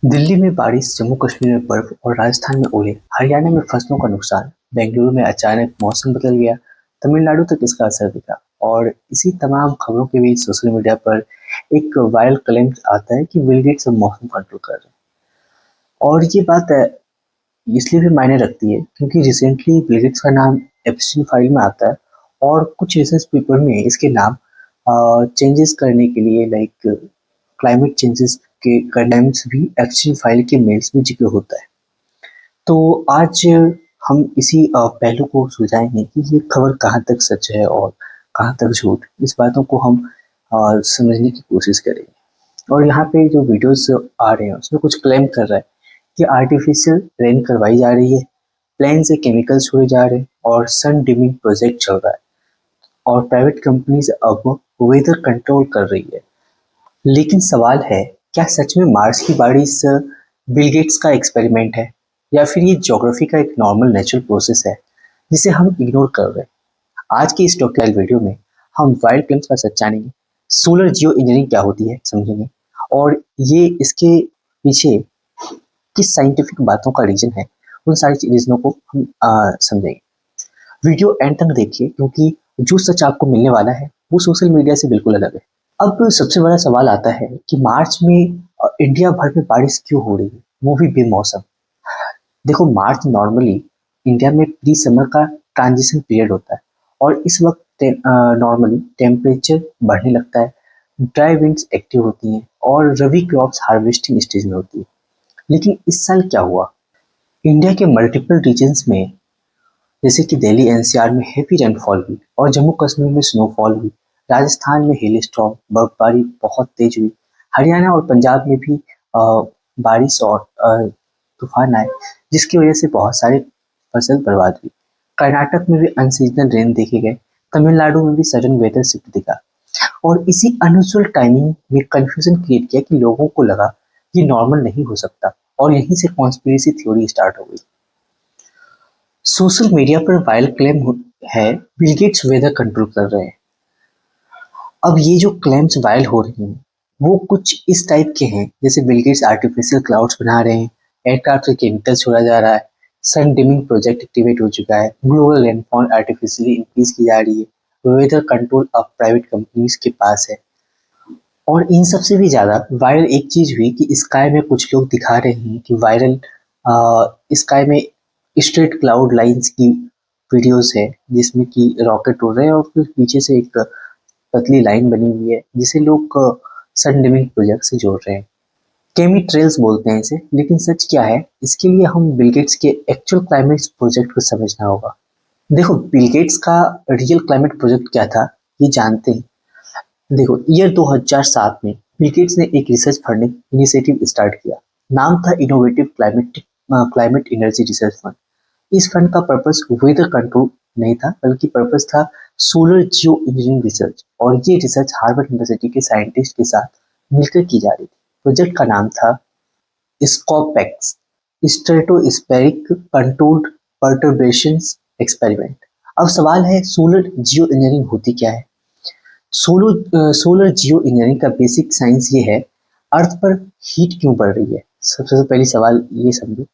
दिल्ली में बारिश, जम्मू कश्मीर में बर्फ और राजस्थान में ओले, हरियाणा में फसलों का नुकसान, बेंगलुरु में अचानक मौसम बदल गया, तमिलनाडु तक इसका असर दिखा। और इसी तमाम खबरों के बीच सोशल मीडिया पर एक वायरल क्लेम आता है कि बिल गेट्स अब मौसम कंट्रोल कर रहे हैं। और ये बात इसलिए भी मायने रखती है क्योंकि रिसेंटली बिल गेट्स का नाम एप्स्टीन फाइल में आता है और कुछ रिसर्च पेपर में इसके नाम चेंजेस करने के लिए लाइक क्लाइमेट चेंजेस के नाम्स भी एप्स्टीन फाइल के मेल्स में जिक्र होता है। तो आज हम इसी पहलू को सुलझाएंगे कि ये खबर कहाँ तक सच है और कहाँ तक झूठ। इस बातों को हम समझने की कोशिश करेंगे। और यहाँ पे जो वीडियोस आ रहे हैं उसमें कुछ क्लेम कर रहा है कि आर्टिफिशियल रेन करवाई जा रही है, प्लेन से केमिकल छोड़े जा रहे हैं और सन डिमिंग प्रोजेक्ट चल रहा है और प्राइवेट कंपनीज अब वेदर कंट्रोल कर रही है। लेकिन सवाल है, क्या सच में मार्स की बारिश बिल गेट्स का एक्सपेरिमेंट है या फिर ये ज्योग्राफी का एक नॉर्मल नेचुरल प्रोसेस है जिसे हम इग्नोर कर रहे हैं। आज की इस डॉक्यूमेंट्री वीडियो में हम वाइल्ड क्लेम्स का सच जानेंगे, सोलर जियो इंजीनियरिंग क्या होती है समझेंगे और ये इसके पीछे किस साइंटिफिक बातों का रीजन है, उन सारी रीजनों को हम समझेंगे। वीडियो एंड तक देखिए क्योंकि जो सच आपको मिलने वाला है वो सोशल मीडिया से बिल्कुल अलग है। अब सबसे बड़ा सवाल आता है कि मार्च में इंडिया भर में बारिश क्यों हो रही है, वो भी बेमौसम। देखो, मार्च नॉर्मली इंडिया में प्री समर का ट्रांजिशन पीरियड होता है और इस वक्त नॉर्मली टेम्परेचर बढ़ने लगता है, ड्राई विंड्स एक्टिव होती हैं और रबी क्रॉप्स हार्वेस्टिंग स्टेज में होती है। लेकिन इस साल क्या हुआ, इंडिया के मल्टीपल रीजन्स में जैसे कि दिल्ली एनसीआर में हेवी रेनफॉल हुई और जम्मू कश्मीर में स्नोफॉल हुई, राजस्थान में हेल स्टॉर्म बर्फबारी बहुत तेज हुई, हरियाणा और पंजाब में भी बारिश और तूफान आए जिसकी वजह से बहुत सारे फसल बर्बाद हुई। कर्नाटक में भी अनसीजनल रेन देखे गए, तमिलनाडु में भी सडन वेदर शिफ्ट दिखा और इसी अनयूजुअल टाइमिंग में कंफ्यूजन क्रिएट किया कि लोगों को लगा ये नॉर्मल नहीं हो सकता और यहीं से कॉन्स्पिरेसी थ्योरी स्टार्ट हो गई। सोशल मीडिया पर वायरल क्लेम है बिल गेट्स वेदर कंट्रोल कर रहे हैं। अब ये जो क्लेम्स वायरल हो रहे हैं वो कुछ इस टाइप के हैं, जैसे बिल गेट्स आर्टिफिशियल क्लाउड्स बना रहे हैं, एयरक्राफ्ट से केमिकल छोड़ा जा रहा है, सन डिमिंग प्रोजेक्ट एक्टिवेट हो चुका है, ग्लोबल रेनफॉल आर्टिफिशियली इंक्रीज की जा रही है, वेदर कंट्रोल अब प्राइवेट कंपनीज के पास है। और इन सब से भी ज़्यादा वायरल एक चीज़ हुई कि स्काई में कुछ लोग दिखा रहे हैं कि वायरल स्काई में स्ट्रेट क्लाउड लाइंस की वीडियोस है जिसमें कि रॉकेट उड़ रहे हैं और फिर पीछे से एक पतली लाइन बनी हुई है जिसे लोग सन डिमिंग प्रोजेक्ट से जोड़ रहे हैं। केमी ट्रेल्स बोलते हैं इसे, लेकिन सच क्या है इसके लिए हम बिल गेट्स के एक्चुअल क्लाइमेट प्रोजेक्ट को समझना होगा। देखो, बिल गेट्स का रियल क्लाइमेट प्रोजेक्ट क्या था ये जानते हैं। देखो, ईयर 2007 में बिल गेट्स ने एक रिसर्च फंडिंग इनिशिएटिव स्टार्ट किया। नाम था innovative climate energy research fund. इस फंड का पर्पस वेदर कंट्रोल नहीं था बल्कि पर्पस था सोलर जियो इंजीनियरिंग रिसर्च और ये रिसर्च हार्वर्ड यूनिवर्सिटी के साइंटिस्ट के साथ मिलकर की जा रही थी। प्रोजेक्ट का नाम था स्कोपेक्स, स्ट्रेटोस्फेरिक कंट्रोल्ड पर्टर्बेशंस एक्सपेरिमेंट। अब सवाल है, सोलर जियो इंजीनियरिंग होती क्या है। सोलर जियो इंजीनियरिंग का बेसिक साइंस ये है, अर्थ पर हीट क्यों बढ़ रही है। सबसे पहली सवाल ये समझो।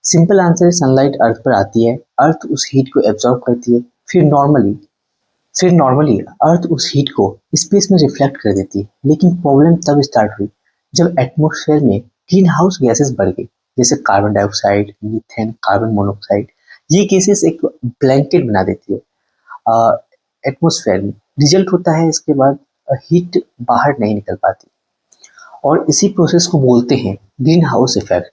सिंपल आंसर है, सनलाइट अर्थ पर आती है, अर्थ उस हीट को एब्जॉर्ब करती है, फिर नॉर्मली अर्थ उस हीट को स्पेस में रिफ्लेक्ट कर देती है। लेकिन प्रॉब्लम तब स्टार्ट हुई जब एटमॉस्फेयर में ग्रीन हाउस गैसेस बढ़ गई, जैसे carbon dioxide, methane, carbon monoxide. ये गैसेस एक ब्लैंकेट बना देती है एटमॉस्फेयर में। रिजल्ट होता है इसके बाद हीट बाहर नहीं निकल पाती और इसी प्रोसेस को बोलते हैं ग्रीन हाउस इफेक्ट।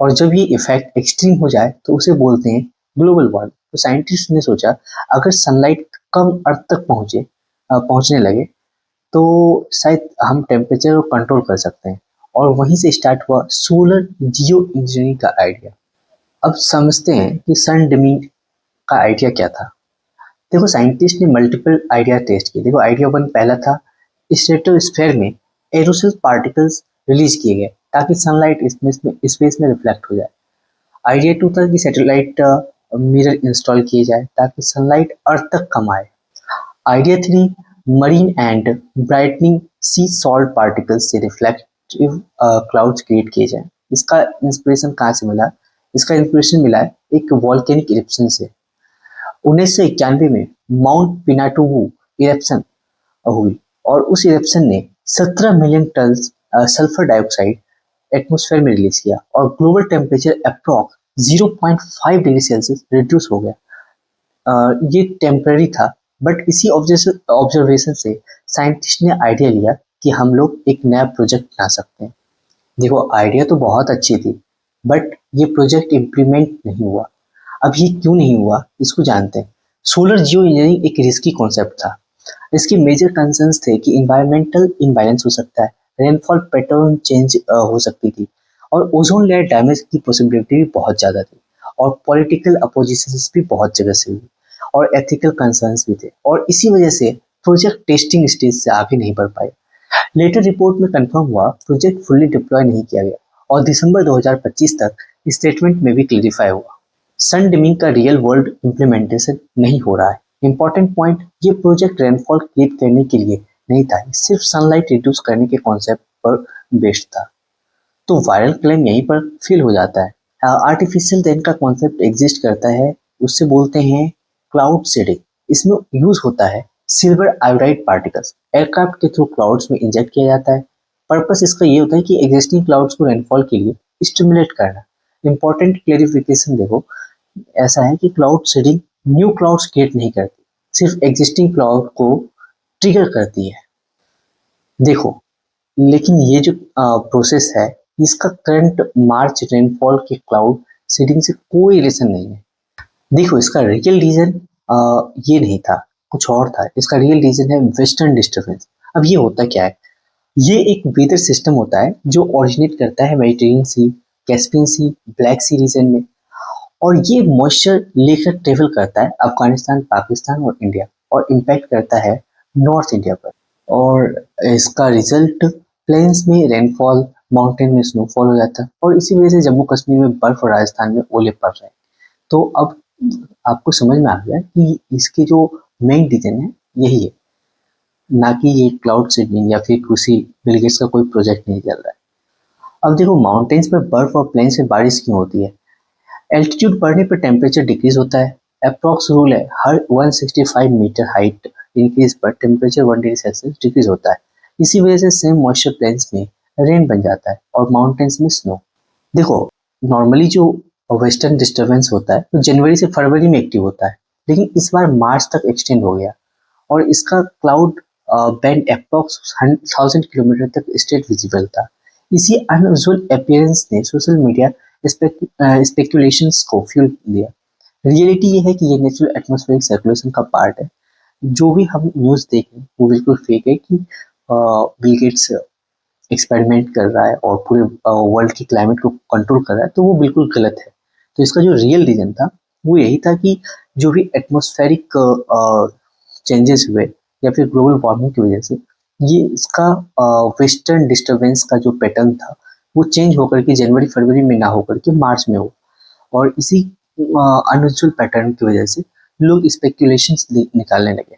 और जब ये इफेक्ट एक्सट्रीम हो जाए तो उसे बोलते हैं ग्लोबल वार्मिंग। तो साइंटिस्ट ने सोचा, अगर सनलाइट कम अर्थ तक पहुंचने लगे तो शायद हम टेम्परेचर को कंट्रोल कर सकते हैं और वहीं से स्टार्ट हुआ सोलर जियो इंजीनियरिंग का आइडिया। अब समझते हैं कि सन डिमिंग का आइडिया क्या था। देखो, साइंटिस्ट ने मल्टीपल आइडिया टेस्ट किए। देखो, आइडिया 1 पहला था, स्ट्रेटोस्फेयर में एरोसोल पार्टिकल्स रिलीज किए गए ताकि सनलाइट स्पेस में रिफ्लेक्ट हो जाए। आइडिया 2 था कि सैटेलाइट मिरर इंस्टॉल किए जाए ताकि सनलाइट अर्थ तक कम आए। Idea 3, marine and brightening C salt particles से रिफ्लेक्टिव क्लाउड्स क्रिएट किए जाएं। इसका इंस्पिरेशन कहाँ से मिला? इसका इंस्पिरेशन मिला है एक वॉल्केनिक इरप्शन से। 1991 में माउंट पिनाटुबू इरप्शन हुई और उस इरप्शन ने 17 million ton sulphur dioxide atmosphere में रिलीज किया और global temperature approx 0.5 degree Celsius reduce हो गया। ये टेम्पररी था, बट इसी ऑब्जर्वेशन से साइंटिस्ट ने आइडिया लिया कि हम लोग एक नया प्रोजेक्ट बना सकते हैं। देखो, आइडिया तो बहुत अच्छी थी, बट ये प्रोजेक्ट इम्प्लीमेंट नहीं हुआ। अब ये क्यों नहीं हुआ, इसको जानते हैं। सोलर जियो इंजीनियरिंग एक रिस्की कॉन्सेप्ट था। इसके मेजर कंसर्न्स थे कि इन्वायरमेंटल इम्बैलेंस हो सकता है, रेनफॉल पैटर्न चेंज हो सकती थी और ओजोन लेयर डैमेज की पॉसिबिलिटी भी बहुत ज़्यादा थी और पॉलिटिकल अपोजिशन भी बहुत जगह से हुई और एथिकल कंसर्न्स भी थे और इसी वजह से प्रोजेक्ट टेस्टिंग स्टेज से आगे नहीं बढ़ पाए। लेटर रिपोर्ट में कंफर्म हुआ प्रोजेक्ट फुल्ली डिप्लॉय नहीं किया गया और दिसंबर 2025 तक स्टेटमेंट में भी क्लेरिफाई हुआ सन डिमिंग का रियल वर्ल्ड इम्प्लीमेंटेशन नहीं हो रहा है। इंपॉर्टेंट पॉइंट, ये प्रोजेक्ट रेनफॉल क्लिप करने के लिए नहीं था, सिर्फ सनलाइट रिड्यूस करने के कॉन्सेप्ट पर बेस्ड था। तो वायरल क्लेम यहीं पर फेल हो जाता है। आर्टिफिशियल रेन का कॉन्सेप्ट एग्जिस्ट करता है, उससे बोलते हैं क्लाउड सीडिंग। इसमें यूज होता है सिल्वर आयोडाइड पार्टिकल्स एयरक्राफ्ट के थ्रू क्लाउड्स में इंजेक्ट किया जाता है। पर्पस इसका ये होता है कि एग्जिस्टिंग क्लाउड्स को रेनफॉल के लिए स्टिमुलेट करना। इंपॉर्टेंट क्लेरिफिकेशन देखो, ऐसा है कि cloud seeding new clouds create नहीं करती, सिर्फ एग्जिस्टिंग क्लाउड को ट्रिगर करती है। देखो, लेकिन ये जो प्रोसेस है, इसका करंट मार्च रेनफॉल के क्लाउड सीडिंग से कोई रिलेशन नहीं है। देखो, इसका रियल रीजन ये नहीं था, कुछ और था। इसका रियल रीजन है वेस्टर्न डिस्टर्बेंस। अब ये होता क्या है, ये एक वेदर सिस्टम होता है जो ओरिजिनेट करता है मेडिटेरियन सी, कैस्पियन सी, ब्लैक सी रीजन में और ये मॉइस्चर लेकर ट्रेवल करता है अफगानिस्तान, पाकिस्तान और इंडिया और इम्पैक्ट करता है नॉर्थ इंडिया पर। और इसका रिजल्ट प्लेन्स में रेनफॉल, माउंटेन में स्नोफॉल हो जाता है और इसी वजह से जम्मू कश्मीर में बर्फ और राजस्थान में ओले पड़ रहे हैं। तो अब आपको समझ में आ गया कि इसके जो मेन रीजन है यही है, ना कि ये क्लाउड सीडिंग या फिर किसी बिल गेट्स का कोई प्रोजेक्ट नहीं चल रहा है। अब देखो, माउंटेन्स पर बर्फ और प्लेन्स में बारिश क्यों होती है? एल्टीट्यूड बढ़ने पर टेम्परेचर डिक्रीज होता है। अप्रॉक्स रूल है, हर 165 मीटर हाइट इंक्रीज पर टेम्परेचर 1 डिग्री सेल्सियस डिक्रीज होता है। इसी वजह से सेम मॉइस्चर प्लेन्स में रेन बन जाता है और माउंटेन्स में स्नो। देखो, नॉर्मली जो वेस्टर्न डिस्टर्बेंस होता है तो जनवरी से फरवरी में एक्टिव होता है, लेकिन इस बार मार्च तक एक्सटेंड हो गया और इसका क्लाउड बैंड अप्रॉक्स 1000 किलोमीटर तक स्ट्रेट विजिबल था। इसी अनयूजुअल अपीयरेंस ने सोशल मीडिया स्पेकुलेशंस को फ्यूल दिया। रियलिटी ये है कि ये नेचुरल एटमॉस्फेरिक सर्कुलेशन का पार्ट है। जो भी हम न्यूज़ देखें वो बिल्कुल फेक है कि बिल गेट्स एक्सपेरिमेंट कर रहा है और पूरे वर्ल्ड की क्लाइमेट को कंट्रोल कर रहा है, तो वो बिल्कुल गलत है। तो इसका जो रियल रीजन था वो यही था कि जो भी एटमॉस्फेरिक चेंजेस हुए या फिर ग्लोबल वार्मिंग की वजह से ये इसका वेस्टर्न डिस्टर्बेंस का जो पैटर्न था वो चेंज होकर के जनवरी फरवरी में ना होकर के मार्च में हो और इसी अनयूजुअल पैटर्न की वजह से लोग स्पेकुलेशंस निकालने लगे।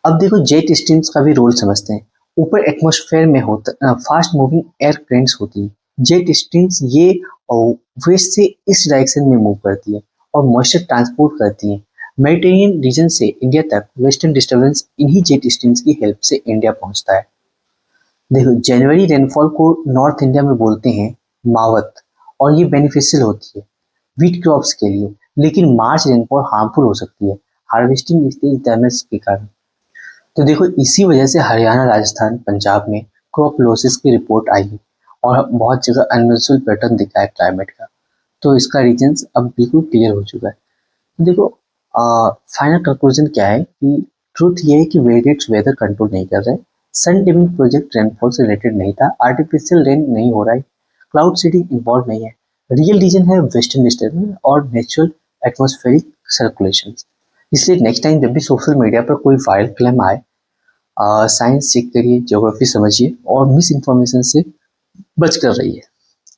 अब देखो, जेट स्ट्रीम्स का भी रोल समझते हैं। ऊपर एटमॉस्फेयर में होता फास्ट मूविंग एयर करंट्स होती है। जेट स्ट्रीम्स ये वेस्ट से इस डायरेक्शन में मूव करती है और मॉइस्चर ट्रांसपोर्ट करती है मेडिटेरियन रीजन से इंडिया तक। वेस्टर्न डिस्टर्बेंस इन्हीं जेट स्ट्रीम्स की हेल्प से इंडिया पहुंचता है। देखो, जनवरी रेनफॉल को नॉर्थ इंडिया में बोलते हैं मावत और ये बेनिफिशियल होती है व्हीट क्रॉप्स के लिए, लेकिन मार्च रेनफॉल हार्मफुल हो सकती है हार्वेस्टिंग स्टेज डैमेज के कारण। तो देखो, इसी वजह से हरियाणा, राजस्थान, पंजाब में क्रॉप लॉसेस की रिपोर्ट आई है और बहुत जगह अनयूजुअल पैटर्न दिखा है क्लाइमेट का। तो इसका रीजंस अब बिल्कुल क्लियर हो चुका है। तो देखो, फाइनल कंक्लूजन क्या है कि ट्रूथ ये है कि वेरिएट्स वेदर कंट्रोल नहीं कर रहे। सन डिमिंग प्रोजेक्ट रेनफॉल से रिलेटेड नहीं था, आर्टिफिशियल रेन नहीं हो रहा है, क्लाउड सीडिंग इन्वॉल्व नहीं है। रियल रीजन है वेस्टर्न डिस्टर्बेंस और नेचुरल एटमॉस्फेरिक सर्कुलेशन। इसलिए नेक्स्ट टाइम जब भी सोशल मीडिया पर कोई वायरल क्लेम आए, साइंस चेक करिए, ज्योग्राफी समझिए और मिस इन्फॉर्मेशन से बच कर रहिए।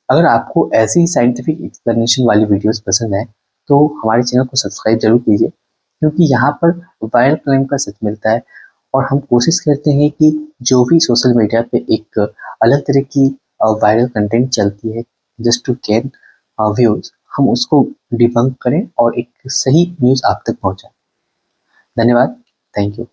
अगर आपको ऐसी साइंटिफिक एक्सप्लेनेशन वाली वीडियोस पसंद है तो हमारे चैनल को सब्सक्राइब जरूर कीजिए, क्योंकि यहाँ पर वायरल क्लेम का सच मिलता है और हम कोशिश करते हैं कि जो भी सोशल मीडिया पे एक अलग तरह की वायरल कंटेंट चलती है जस्ट टू गेन व्यूज, हम उसको डिबंक करें और एक सही न्यूज़ आप तक पहुंचाएं। धन्यवाद। Thank you.